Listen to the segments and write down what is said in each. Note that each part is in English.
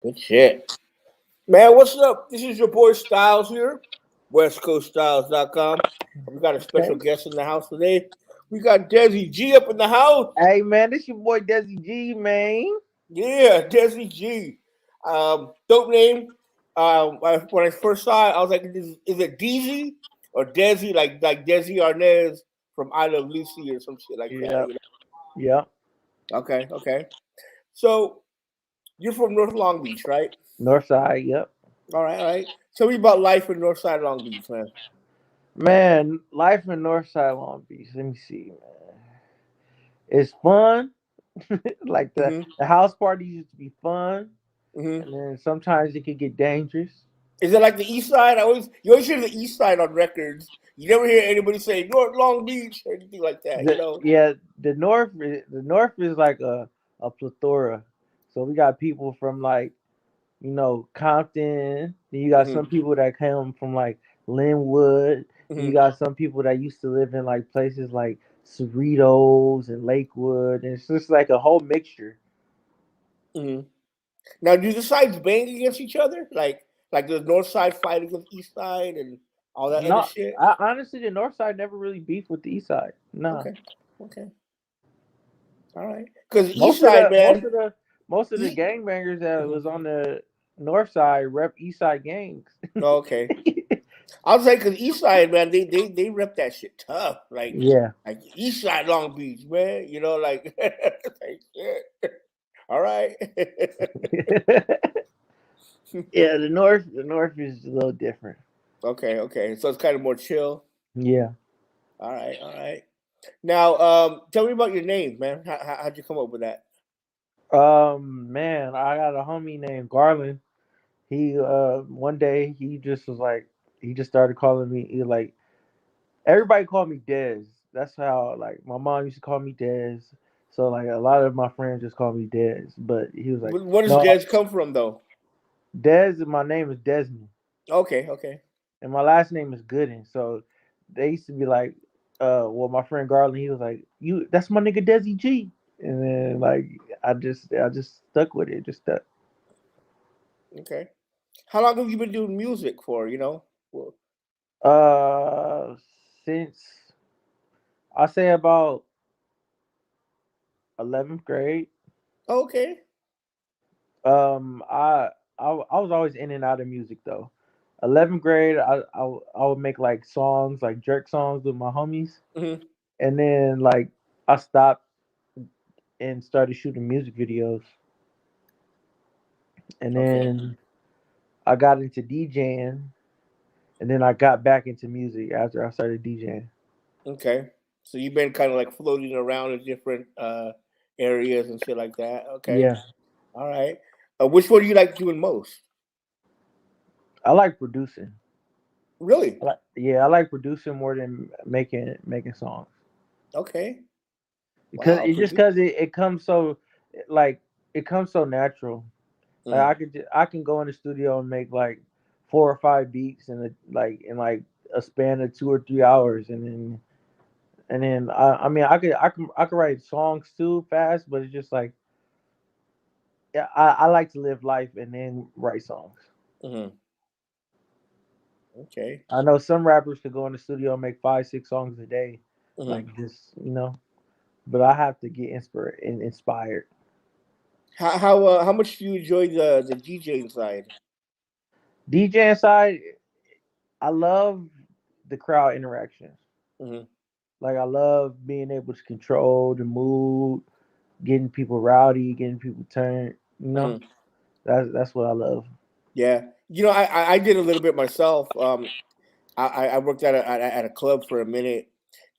Good shit. Man, what's up? This is your boy Styles here, WestCoastStyles.com. We got a special Okay. guest in the house today. We got Dezzie Gee up in the house. Hey man, this your boy Dezzie Gee, man. Yeah, Dezzie Gee. Dope name. When I first saw it, I was like, is it Dezzie or Dezzie? Like Desi Arnaz from I Love Lucy or some shit like that. Yep, yep. Okay, okay. So you're from North Long Beach, right? North side, yep. All right, all right. Tell me about life in North Side Long Beach, man. Man, life in North Side Long Beach. Let me see, man. It's fun. Like Mm-hmm. the house parties used to be fun, Mm-hmm. and then sometimes it could get dangerous. Is it like the East Side? You always hear the East Side on records. You never hear anybody say North Long Beach or anything like that. Yeah, the north is like a plethora. So we got people from like Compton. Then you got Mm-hmm. some people that come from like Linwood. Then you Mm-hmm. got some people that used to live in like places like Cerritos and Lakewood. And it's just like a whole mixture. Mm-hmm. Now, do the sides bang against each other? Like the North Side fight against East Side and all that other Not shit? honestly, the North Side never really beefed with the East Side. Nah, Okay, okay, all right. Because East most of Side, the most man. of the most of the E- gangbangers that Mhm. was on the North Side rep East Side gangs. Okay, I'll say because East Side, man, they rep that shit tough. Yeah. Like East Side Long Beach, man. Like shit. All right. Yeah, the North is a little different. Okay, okay. So it's kind of more chill. Yeah. All right, all right. Now, tell me about your name, man. How'd you come up with that? Man, I got a homie named Garland. He one day he just was like he just started calling me like everybody called me Dez. That's how like my mom used to call me Dez. So like a lot of my friends just call me Dez. But he was like, Where does no, Dez come from, though? Dez. My name is Desmond, Okay, okay. and my last name is Gooden. So they used to be like, well, my friend Garland, he was like, you, that's my nigga Dezzie G. And then like I just stuck with it, just stuck. Okay. How long have you been doing music for? Well, Uh, since I say about 11th grade. okay. Um, I, I was always in and out of music though. 11th grade, I would make like songs, like jerk songs with my homies, Hmm. and then like I stopped and started shooting music videos, and Okay, then I got into DJing, and then I got back into music after I started DJing. okay. So you've been kind of like floating around in different areas and shit like that. Okay. Yeah, All right. Which one do you like doing most? I like producing. Really? I like producing more than making songs. Okay. Because Wow. it's just because it comes so like it comes so natural. Like Mm. I can go in the studio and make like 4 or 5 beats in like a span of 2 or 3 hours, and then I mean I could write songs too fast, but it's just like yeah, I like to live life and then write songs. Hmm. Okay. I know some rappers could go in the studio and make 5 6 songs a day, Hmm. like just. But I have to get inspired. How much do you enjoy the DJing side? DJ side, I love the crowd interactions. Hmm. Like I love being able to control the mood, getting people rowdy, getting people turned. Hmm. That's what I love. Yeah. I did a little bit myself. I worked at a club for a minute,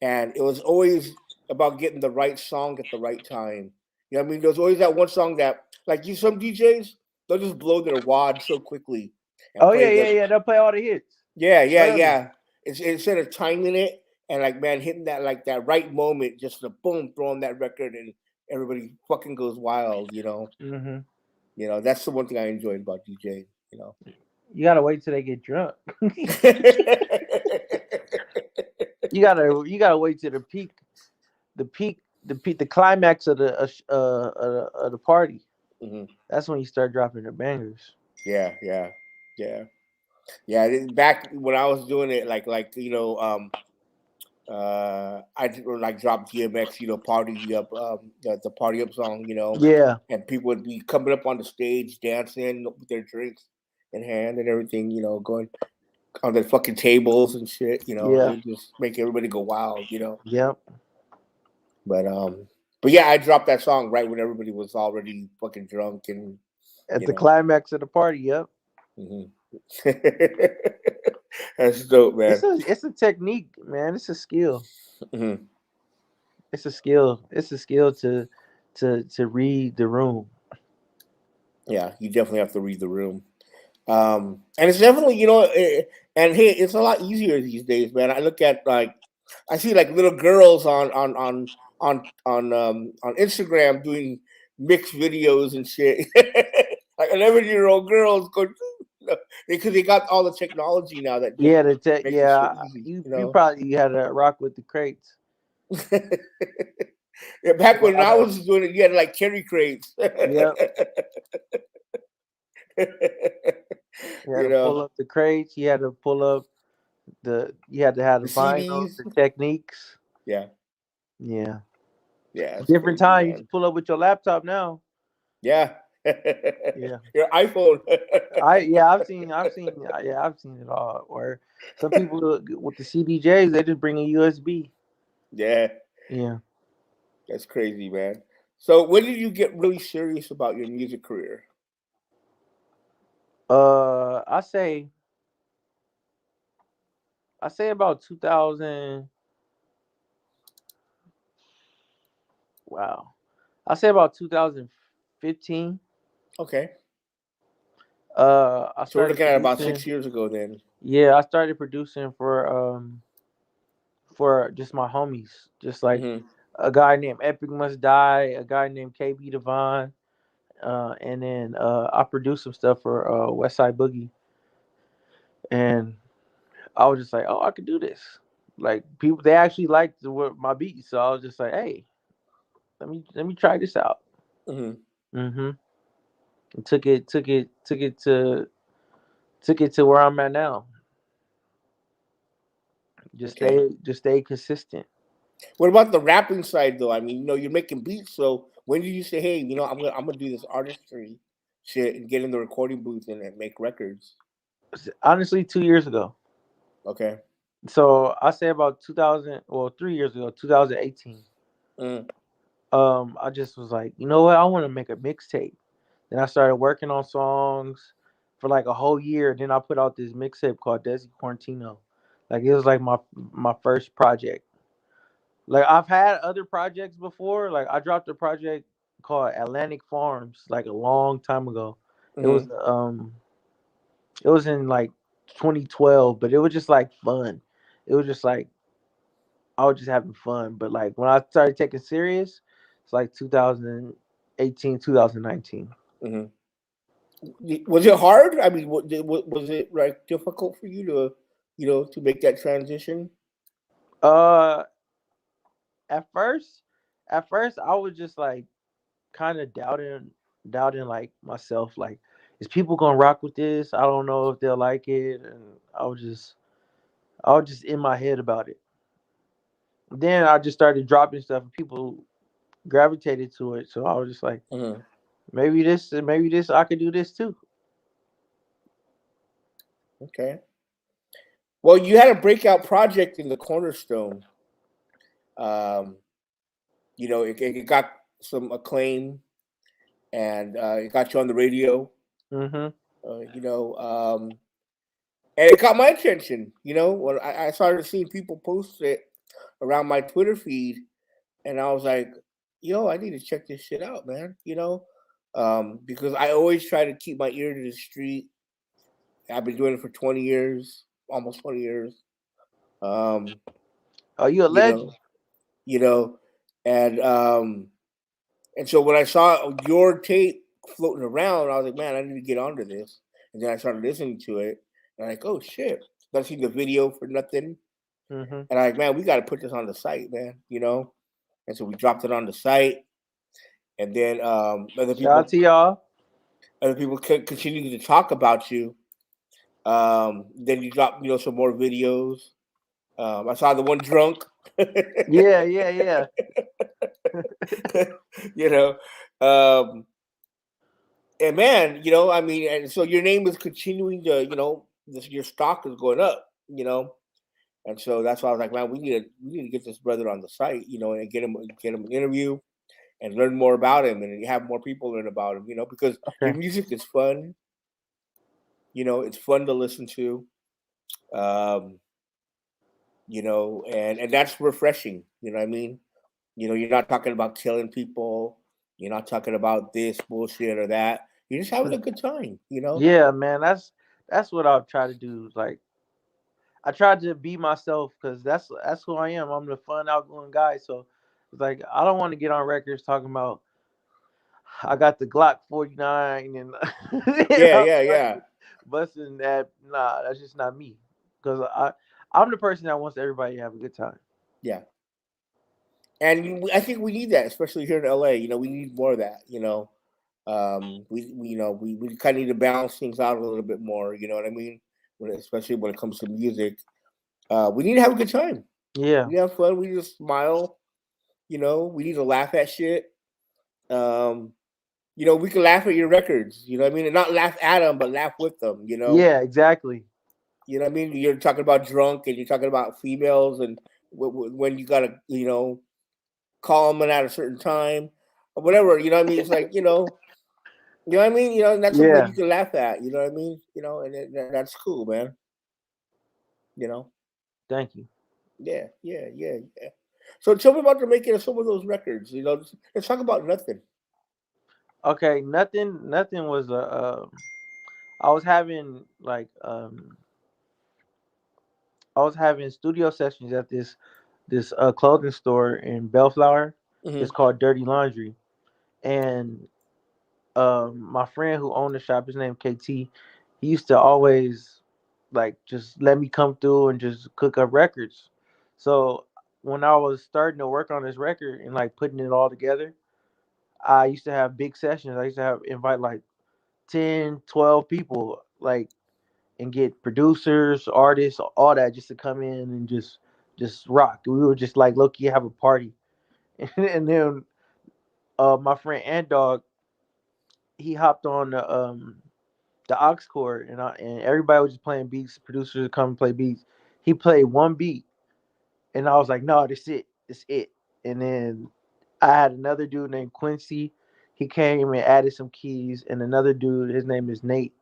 and it was always about getting the right song at the right time. You know what I mean? There's always that one song that, like some DJs, they'll just blow their wad so quickly and Oh play yeah, the yeah, yeah. They'll play all the hits yeah, yeah, early. yeah. Instead of timing it and like man hitting that like that right moment, just the boom, throwing that record and everybody fucking goes wild. Hmm. That's the one thing I enjoyed about DJing. You gotta wait till they get drunk. You you gotta wait till the peak, the climax of the party. Hmm. That's when you start dropping the bangers. Yeah, yeah, yeah, yeah. Back when I was doing it, I would like drop DMX, party up, the party up song, Yeah, and people would be coming up on the stage dancing with their drinks in hand and everything, going on their fucking tables and shit, yeah, it just make everybody go wild. yep. But but yeah, I dropped that song right when everybody was already fucking drunk and At you the know. climax of the party, yep. Hmm. That's dope, man. It's a technique, man. It's a skill. Hmm. It's a skill. It's a skill to read the room. Yeah, you definitely have to read the room. And it's definitely, and hey, it's a lot easier these days, man. I look at I see like little girls on Instagram doing mixed videos and shit. Like 11-year-old girls go, because they got all the technology now that just Yeah, the tech. makes the shit Yeah, easy, you probably had to rock with the crates. Yeah, back Well, when I was doing it, you had to like carry crates. yep. You had you to know, pull up the crates. You had to pull up the. You had to have the the vinyl, CDs. the techniques. Yeah, Yeah, yeah, it's different crazy, time. You can man. pull up with your laptop now. Yeah. Yeah, Your iPhone. I've seen it all. Or some people with the CDJs, they just bring a USB. Yeah, Yeah. that's crazy, man. So when did you get really serious about your music career? I say about 2000. Wow. I say about 2015. Okay. I So we're started looking at about producing. 6 years ago then. Yeah, I started producing for just my homies, just like Hmm. a guy named Epic Must Die, a guy named KB Devon, and then I produced some stuff for Westside Boogie, and I was just like, oh, I could do this. Like people, they actually liked my beats, so I was just like, hey, let me try this out. Hmm. Mm-hmm. And took it to where I'm at now. Okay. Just stay consistent. What about the rapping side though? I mean, you're making beats, so when did you say, hey, I'm gonna do this artistry shit and get in the recording booth and make records? Honestly, 2 years ago. Okay. So I say about 2000, well, 3 years ago, 2018. Mm, I just was like, you know what? I want to make a mixtape. Then I started working on songs for like a whole year. Then I put out this mixtape called Dezzie Quarantino. Like it was like my first project. Like I've had other projects before. Like I dropped a project called Atlantic Farms like a long time ago. It was mm-hmm. it was in like 2012, but it was just like fun. It was just like I was just having fun. But like when I started taking serious, it's like 2018, 2019. Mm-hmm. Was it hard? I mean, was it like difficult for you to, to make that transition? Uh, at first, I was just like kind of doubting like myself. Like, is people gonna rock with this? I don't know if they'll like it, and I was just in my head about it. Then I just started dropping stuff, and people gravitated to it. So I was just like, Hmm. maybe this, I could do this too. Okay. Well, you had a breakout project in the Cornerstone. Um, it got some acclaim and it got you on the radio. Hmm. Uh, you know, um, and it caught my attention. When I started seeing people post it around my Twitter feed, and I was like, "Yo, I need to check this shit out, man." Because I always try to keep my ear to the street. I've been doing it for 20 years, almost 20 years. Um, Oh, you a you legend? know, you know, and and so when I saw your tape floating around, I was like, man, I need to get onto this. And then I started listening to it, and I'm like, oh shit, I seen the video for nothing, Hmm. and I'm like, man, we got to put this on the site, man. And so we dropped it on the site, and then Shout out to y'all. other people continue to talk about you. Then you drop, some more videos. I saw the one drunk. Yeah, yeah, yeah. you know, um, and man, I mean, and so your name is continuing to, your stock is going up. And so that's why I was like, man, we need to get this brother on the site, and get him an interview and learn more about him and have more people learn about him, because your Okay. music is fun. It's fun to listen to. Um, and that's refreshing. You know what I mean? You're not talking about killing people. You're not talking about this bullshit or that. You're just having a good time. Yeah, man. That's what I'll try to do. Like I try to be myself because that's who I am. I'm the fun, outgoing guy. So it's like I don't want to get on records talking about I got the Glock 49 and, Yeah, I'm yeah, yeah, busting that. Nah, that's just not me. Because I'm the person that wants everybody to have a good time. yeah. And I think we need that, especially here in LA. We need more of that. We kind of need to balance things out a little bit more. You know what I mean? Especially when it comes to music, we need to have a good time. Yeah. We have fun. We just smile. We need to laugh at shit. Um, we can laugh at your records. You know what I mean? And not laugh at them, but laugh with them. Yeah, exactly. You know what I mean? You're talking about drunk, and you're talking about females, and when you gotta, call them at a certain time, or whatever. You know what I mean? It's like you know what I mean. And that's something that Yeah. you can laugh at. You know what I mean? And that's cool, man. You know? Thank you. Yeah, yeah, yeah, yeah. So tell me about the making of some of those records. Let's talk about nothing. Okay, nothing was I was having I was having studio sessions at this clothing store in Bellflower. It's Hmm. called Dirty Laundry. And my friend who owned the shop, his name KT, he used to always like just let me come through and just cook up records. So when I was starting to work on this record and like putting it all together, I used to have big sessions. I used to have invite like 10, 12 people, like, and get producers, artists, all that just to come in and just rock. We would just like low key have a party. And then my friend Ant Dog, he hopped on the aux cord, and everybody was just playing beats. Producers would come and play beats. He played one beat, and I was like, "No, this it." And then I had another dude named Quincy. He came and added some keys, and another dude, his name is Nate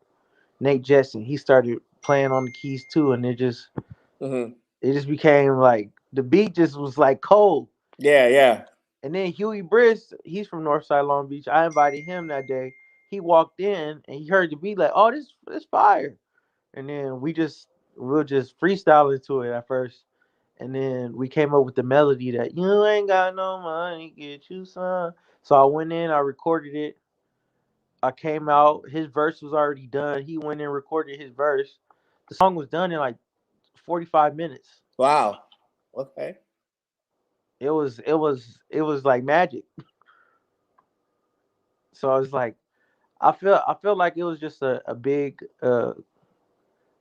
Jessen. He started playing on the keys too, and Hmm. it just became like the beat just was like cold. Yeah, yeah. And then Huey Briss, he's from Northside Long Beach. I invited him that day. He walked in and he heard the beat like, "Oh, this fire!" And then we were just freestyling to it at first, and then we came up with the melody that you ain't got no money, get you some. So I went in, I recorded it. I came out, his verse was already done. He went in, recorded his verse. The song was done in like 45 minutes. Wow. Okay. It was like magic. So I was like, I feel like it was just a big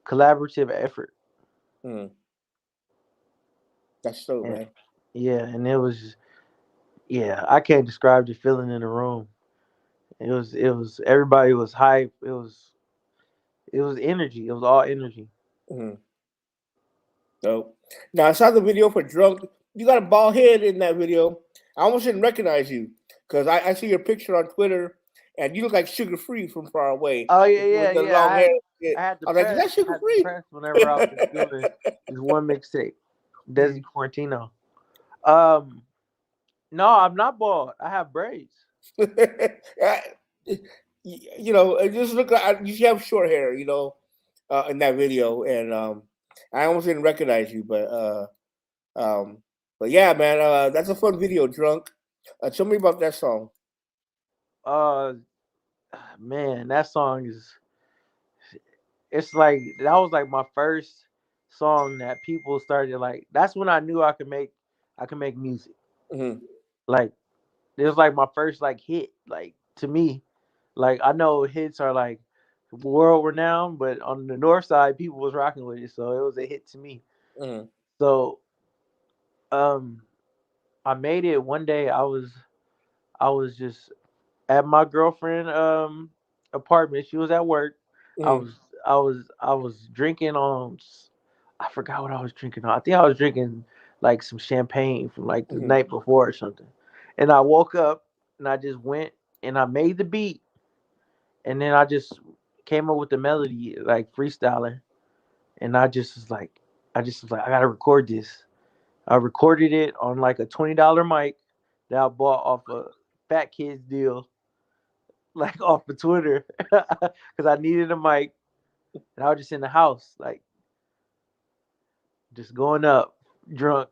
collaborative effort. Hmm. That's so, And man. yeah, and it was, yeah, I can't describe the feeling in the room. It was everybody was hype. It was energy. It was all energy. Hmm. So now I saw the video for drunk. You got a bald head in that video. I almost didn't recognize you because I see your picture on Twitter, and you look like Sugar Free from far away Oh yeah, with yeah, the yeah. long I hair. had I I had the was like, is press. that I Sugar had the Free? press whenever I was doing this one mixtape, Dezzie Hmm. Quarantino. Um, no, I'm not bald. I have braids. It just look like you have short hair, in that video, and I almost didn't recognize you, um, but yeah, man, that's a fun video, drunk. Tell me about that song. Uh, man, that song is. It's like that was like my first song that people started like. That's when I knew I could make music. Hmm. Like It was like my first like hit, like to me. Like I know hits are like world renowned, but on the north side, people was rocking with it, so it was a hit to me. Mm-hmm. So um, I made it one day. I was just at my girlfriend apartment. She was at work. I Mm-hmm. was I was drinking on. I forgot what I was drinking on. I think I was drinking like some champagne from like the Mm-hmm. night before or something. And I woke up and I just went and I made the beat and then I just came up with the melody like freestyling and I just was like I gotta record this. I recorded it on like a $20 mic that I bought off a Fat Kids deal, like off of Twitter, because I needed a mic and I was just in the house, like just going up drunk.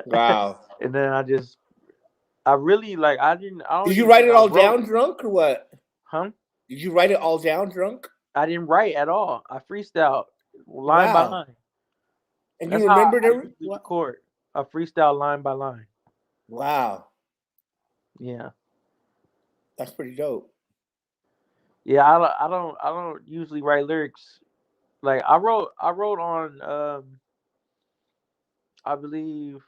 Wow. And then I really like I don't Did you even write think it I all wrote, down drunk or what? huh? Did you write it all down drunk? I didn't write at all. I freestyled line by Wow. line. And you That's how remembered I every usually what? record. I freestyle line by line. Wow. Yeah. That's pretty dope. Yeah, I don't usually write lyrics. Like I wrote on I believe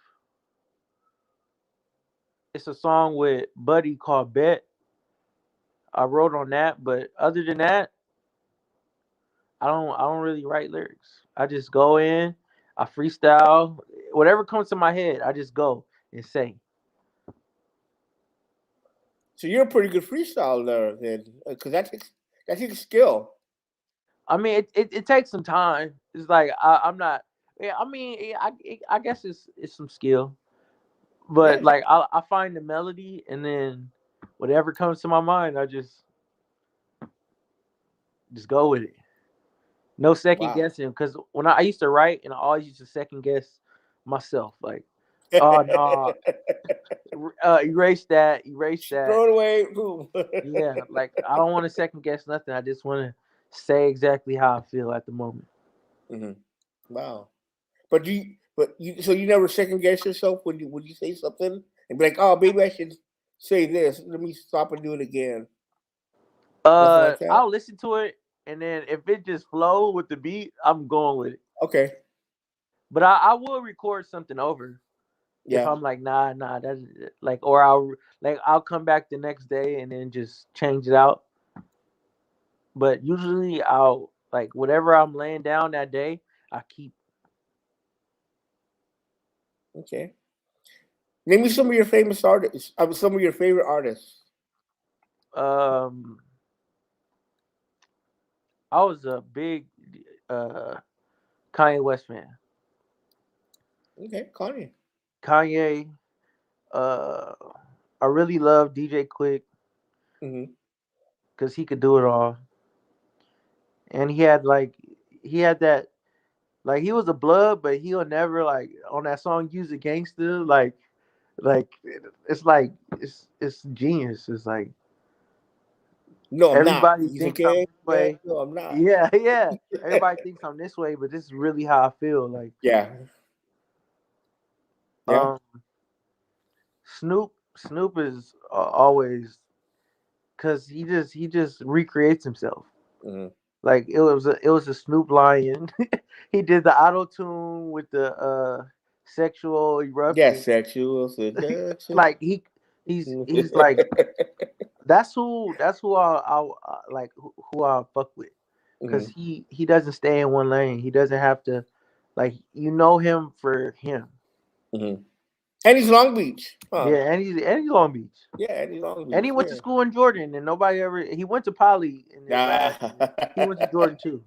it's a song with Buddy called Bet. I wrote on that, but other than that, I don't really write lyrics. I just go in, I freestyle, whatever comes to my head, I just go and say. So you're a pretty good freestyler then, because that takes skill. I mean, it takes some time. It's like I'm not. Yeah, I mean, I guess it's some skill, but Yeah. like I find the melody and then whatever comes to my mind, I just go with it. No second Wow. guessing. Because when I used to write, and I always used to second guess myself, like, oh no, erase that. Throw it away. Boom. Yeah, like I don't want to second guess nothing. I just want to say exactly how I feel at the moment. Hmm. Wow. So you never second guess yourself when you say something and be like, oh, maybe I should say this. Let me stop and do it again. Nothing like that. I'll listen to it, and then if it just flow with the beat, I'm going with it. Okay. But I will record something over if Yeah. I'm like, nah, that's like, or I'll come back the next day and then just change it out. But usually I'll like whatever I'm laying down that day, I keep. Okay. Name me some of your famous artists. Some of your favorite artists. Um, I was a big uh Kanye West fan. Okay, Kanye. Kanye, uh, I really love DJ Quick Hmm. because he could do it all, and he had that like he was a blood, but he'll never like on that song use a gangster like it's like it's genius. It's like No, I'm not. everybody He's a thinks I'm gang this man. way. No, I'm not. Yeah, yeah. Everybody thinks I'm this way, but this is really how I feel. Like Yeah. Yeah. um Snoop is always because he just recreates himself. Hmm. Like it was a Snoop lion. He did the auto tune with the sexual Yeah, eruption. sexual seduction. Like he's like that's who I like who I fuck with because Hmm. he doesn't stay in one lane. He doesn't have to like him for him. Hmm. And he's Long Beach. Huh. Yeah, and he's Long Beach. Yeah, and he's Long And Beach. he went to Yeah. school in Jordan, and nobody ever. He went to Poly in his Nah. last year. He went to Jordan too.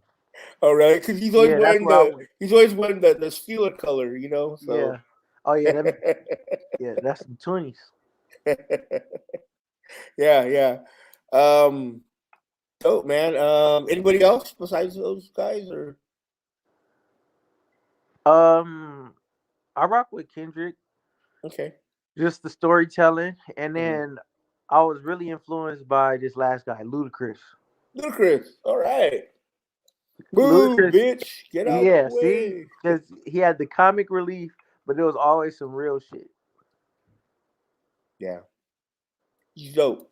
All right, because he's always Yeah, that's wearing where I the went. he's always wearing the steel color, So Yeah. Oh yeah, yeah, that's some twenties. yeah, yeah. Um, dope, man. Anybody else besides those guys, or Um, I rock with Kendrick, okay? just the storytelling, and Hmm. then I was really influenced by this last guy, Ludacris. Ludacris. All right. Move, Ludacris, bitch. Get out the yeah. See, way. because he had the comic relief, but there was always some real shit. Yeah, he's dope.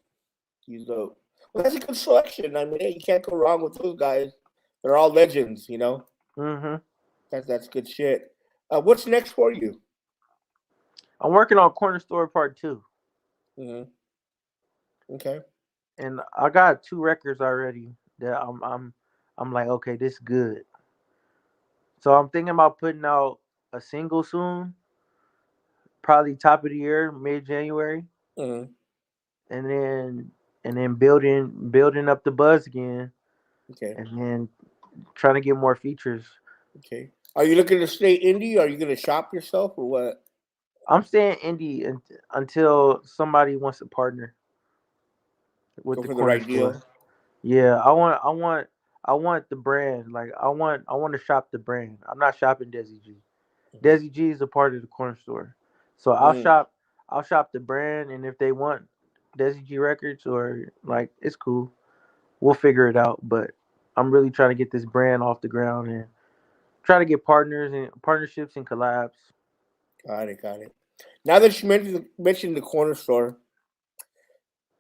He's dope. Well, that's a good selection. I mean, hey, you can't go wrong with those guys. They're all legends, you know. Mm-hmm. That's good shit. What's next for you? I'm working on Corner Store Part 2. Hmm. Okay. And I got 2 records already that I'm like, okay, this good. So I'm thinking about putting out a single soon, probably top of the year, mid January, Hmm. and then building up the buzz again, Okay. and then trying to get more features. Okay. Are you looking to stay indie? Are you going to shop yourself or what? I'm staying indie until somebody wants to partner with Go the for the corner right store. deal. Yeah, I want the brand. Like I want to shop the brand. I'm not shopping Dezzie G. Dezzie G is a part of the corner store, so Mm. I'll shop the brand, and if they want Dezzie G records or like it's cool, we'll figure it out. But I'm really trying to get this brand off the ground and try to get partners and partnerships and collabs. Got it. Got it. Now that you mentioned the corner store,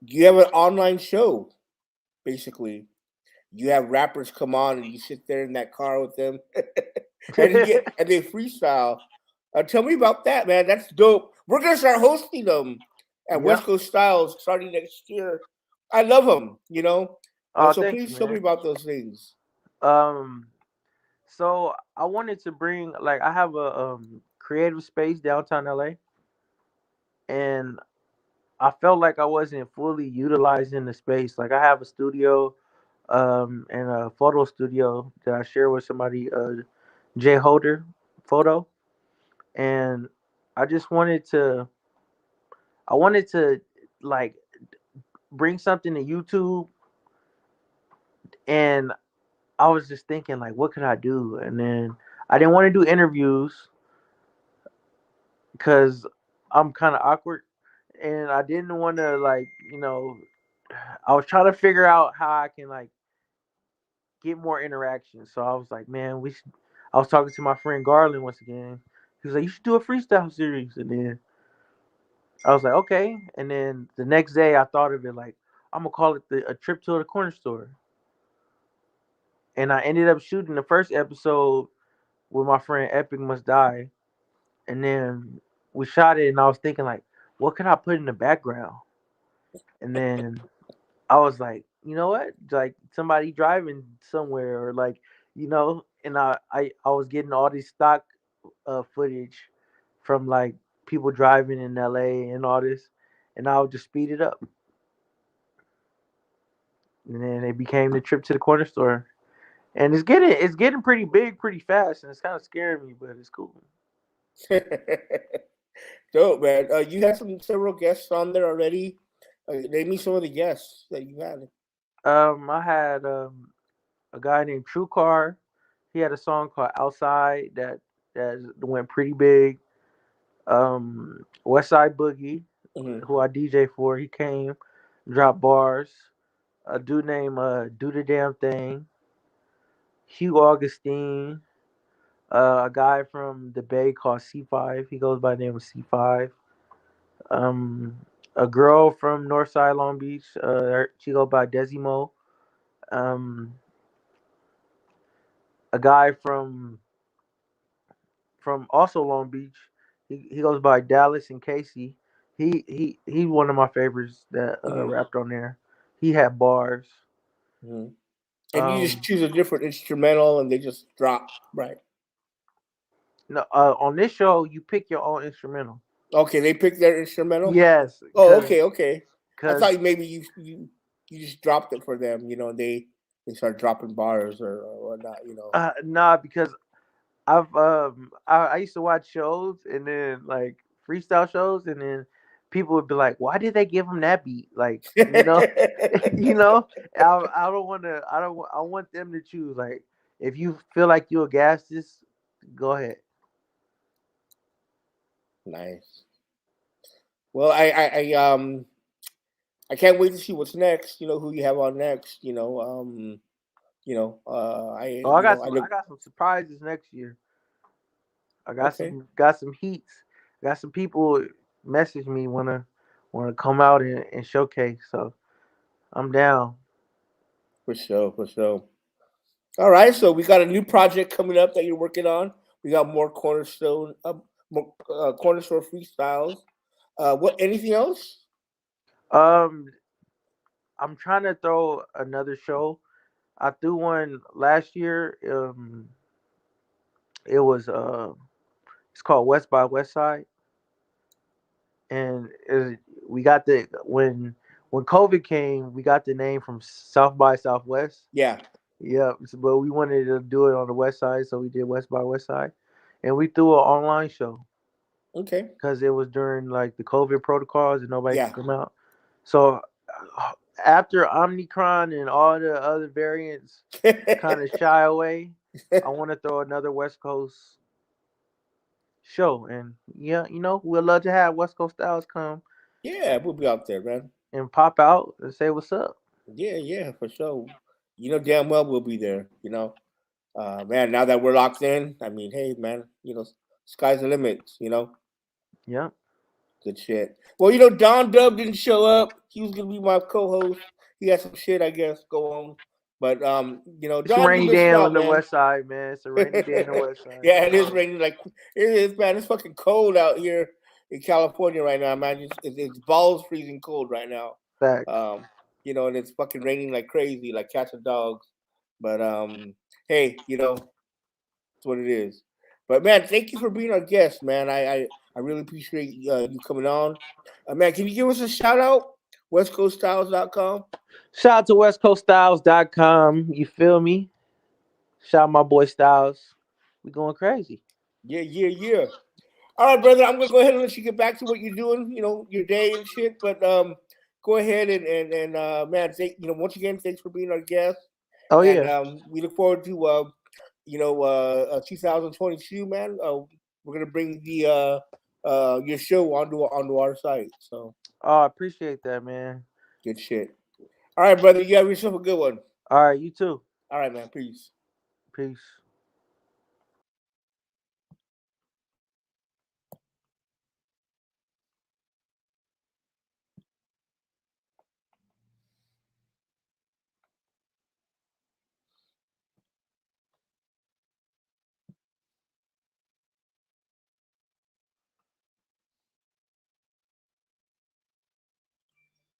you have an online show, basically. You have rappers come on and you sit there in that car with them and they freestyle. Tell me about that, man. That's dope. We're gonna start hosting them at Yep. West Coast Styles starting next year. I love them, you know. Oh, So thank you, please tell me man. about those things. Um, so I wanted to bring like I have a creative space downtown LA, and I felt like I wasn't fully utilizing the space. Like I have a studio, and a photo studio that I share with somebody, Jay Holder Photo, and I just wanted to like bring something to YouTube, and I was just thinking like, what could I do? And then I didn't want to do interviews because I'm kind of awkward, and I didn't want to like I was trying to figure out how I can like get more interaction. So I was like, man, we should. I was talking to my friend Garland once again. He was like, you should do a freestyle series, and then I was like, okay. And then the next day, I thought of it like I'm gonna call it a trip to the corner store, and I ended up shooting the first episode with my friend Epic Must Die, and then we shot it, and I was thinking like, what can I put in the background? And then I was like, you know what? Like somebody driving somewhere or like, and I was getting all this stock footage from like people driving in LA and all this, and I would just speed it up. And then it became the trip to the corner store. And it's getting pretty big pretty fast, and it's kind of scaring me, but it's cool. Dope, man. You had several guests on there already. Name me some of the guests that you had. I had a guy named True Car. He had a song called Outside that went pretty big. Westside Boogie, Hmm. who I DJ for, he came, dropped bars. A dude named Do the Damn Thing. Hugh Augustine. A guy from the Bay called C5. He goes by the name of C5. Um, a girl from Northside Long Beach. She goes by Desimo. Um, a guy from also Long Beach. He goes by Dallas and Casey. He's one of my favorites that Hmm. rapped on there. He had bars. Hmm. And you just Um, choose a different instrumental and they just drop, right? no, on this show you pick your own instrumental. Okay, they picked their instrumental. Yes, Oh, cause okay, okay. I cause thought maybe you just dropped it for them. You know, they start dropping bars or whatnot. You know. nah, because I used to watch shows and then like freestyle shows, and then people would be like, why did they give him that beat? Like you know, I don't want to. I want them to choose. Like, if you feel like you'll gas this, go ahead. Nice. Well, I can't wait to see what's next. You know who you have on next. Oh, I look I got some surprises next year. I okay. got some heats. I got some people message me want to come out and showcase. So I'm down. For sure, for sure. All right, so we got a new project coming up that you're working on. We got more cornerstone freestyles. What? Anything else? Um, I'm trying to throw another show. I threw one last year. It was it's called West by Westside, and we got the when COVID came, we got the name from South by Southwest. Yeah. Yeah, but we wanted to do it on the West Side, so we did West by Westside, and we threw an online show Okay. because it was during like the COVID protocols and nobody could Yeah. come out. So after Omicron and all the other variants kind of shy away, I want to throw another West Coast show. And yeah, we'd love to have West Coast Styles come Yeah, we'll be out there, man. and pop out and say what's up. Yeah, yeah, for sure. You know damn well we'll be there. Man. Now that we're locked in, I mean, hey, man. Sky's the limit. Yeah. Good shit. Well, Don Dub didn't show up. He was gonna be my co-host. He had some shit, I guess, go on. But It's a Don, you rainy missed day on out, the man. West Side, man. It's a rainy day on the West Side. Yeah, it is raining. Like it is, man. It's fucking cold out here in California right now, man. It's balls freezing cold right now. Facts. And it's fucking raining like crazy, like cats and dogs. But hey, it's what it is. But man, thank you for being our guest, man. I really appreciate you coming on. Man, can you give us a shout out? WestCoastStyles.com. Shout out to WestCoastStyles.com. You feel me? Shout out my boy Styles. We going crazy. Yeah, yeah, yeah. All right, brother. I'm gonna go ahead and let you get back to what you're doing. Your day and shit. But go ahead and man, once again, thanks for being our guest. Oh And yeah. we look forward to 2022, man. We're gonna bring the your show onto our site. So Oh, I appreciate that, man. good shit. All right, brother. You have yourself a good one. All right, you too. All right, man. Peace. Peace.